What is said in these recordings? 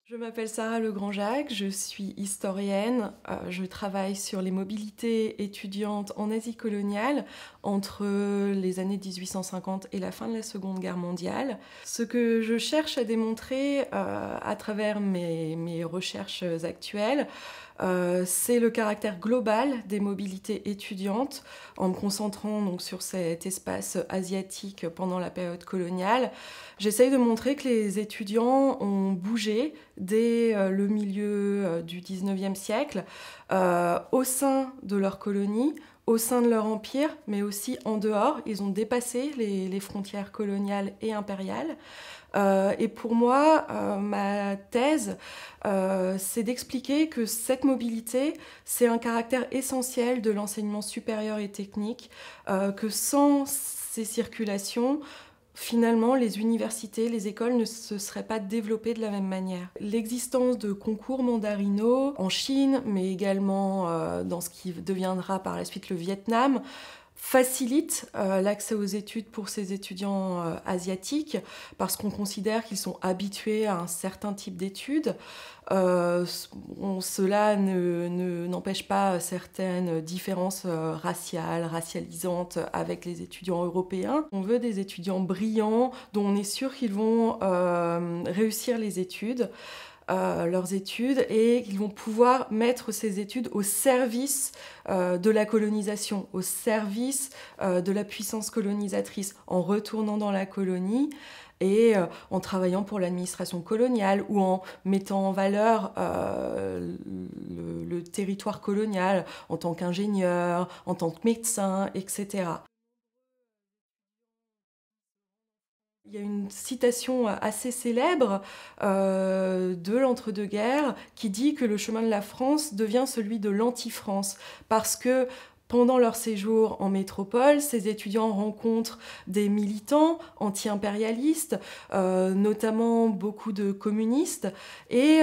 Je m'appelle Sarah Legrand-Jacques, je suis historienne. Je travaille sur les mobilités étudiantes en Asie coloniale entre les années 1850 et la fin de la Seconde Guerre mondiale. Ce que je cherche à démontrer à travers mes recherches actuelles, c'est le caractère global des mobilités étudiantes, en me concentrant donc sur cet espace asiatique pendant la période coloniale. J'essaye de montrer que les étudiants ont bougé dès le milieu du 19e siècle, au sein de leur colonie, au sein de leur empire, mais aussi en dehors. Ils ont dépassé les frontières coloniales et impériales. Et pour moi, ma thèse, c'est d'expliquer que cette mobilité, c'est un caractère essentiel de l'enseignement supérieur et technique, que sans ces circulations, finalement, les universités, les écoles ne se seraient pas développées de la même manière. L'existence de concours mandarinaux en Chine, mais également dans ce qui deviendra par la suite le Vietnam, facilite l'accès aux études pour ces étudiants asiatiques parce qu'on considère qu'ils sont habitués à un certain type d'études. Cela n'empêche pas certaines différences raciales, racialisantes avec les étudiants européens. On veut des étudiants brillants dont on est sûr qu'ils vont réussir les études. Leurs études et qu'ils vont pouvoir mettre ces études au service de la colonisation, au service de la puissance colonisatrice, en retournant dans la colonie et en travaillant pour l'administration coloniale ou en mettant en valeur le territoire colonial en tant qu'ingénieur, en tant que médecin, etc. Il y a une citation assez célèbre de l'entre-deux-guerres qui dit que le chemin de la France devient celui de l'anti-France parce que pendant leur séjour en métropole, ces étudiants rencontrent des militants anti-impérialistes, notamment beaucoup de communistes, et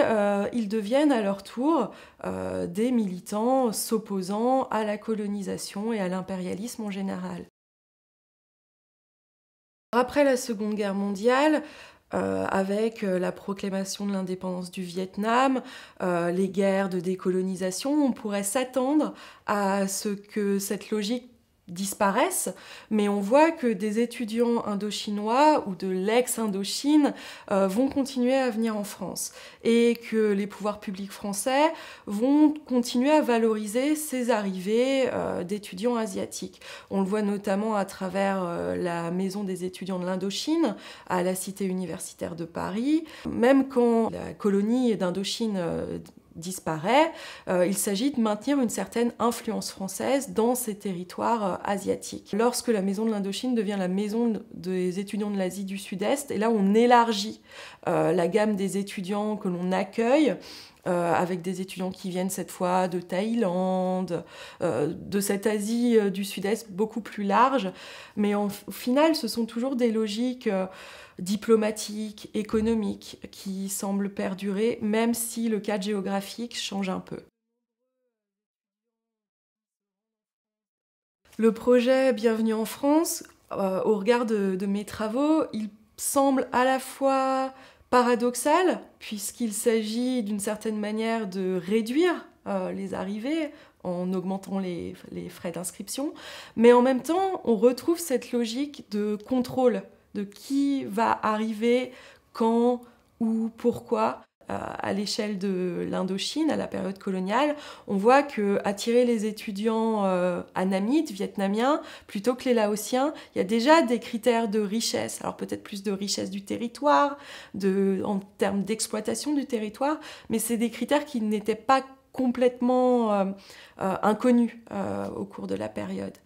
ils deviennent à leur tour des militants s'opposant à la colonisation et à l'impérialisme en général. Après la Seconde Guerre mondiale, avec la proclamation de l'indépendance du Vietnam, les guerres de décolonisation, on pourrait s'attendre à ce que cette logique disparaisse, mais on voit que des étudiants indochinois ou de l'ex-Indochine vont continuer à venir en France et que les pouvoirs publics français vont continuer à valoriser ces arrivées d'étudiants asiatiques. On le voit notamment à travers la maison des étudiants de l'Indochine à la Cité universitaire de Paris. Même quand la colonie d'Indochine disparaît, il s'agit de maintenir une certaine influence française dans ces territoires asiatiques. Lorsque la maison de l'Indochine devient la maison des étudiants de l'Asie du Sud-Est, et là on élargit la gamme des étudiants que l'on accueille, avec des étudiants qui viennent cette fois de Thaïlande, de cette Asie du Sud-Est beaucoup plus large. Mais au final, ce sont toujours des logiques diplomatiques, économiques, qui semblent perdurer, même si le cadre géographique change un peu. Le projet Bienvenue en France, au regard de mes travaux, il semble à la fois paradoxal, puisqu'il s'agit d'une certaine manière de réduire les arrivées en augmentant les frais d'inscription, mais en même temps, on retrouve cette logique de contrôle de qui va arriver, quand, où, pourquoi. À l'échelle de l'Indochine, à la période coloniale, on voit que attirer les étudiants annamites, vietnamiens, plutôt que les laotiens, il y a déjà des critères de richesse. Alors peut-être plus de richesse du territoire, en termes d'exploitation du territoire, mais c'est des critères qui n'étaient pas complètement inconnus au cours de la période.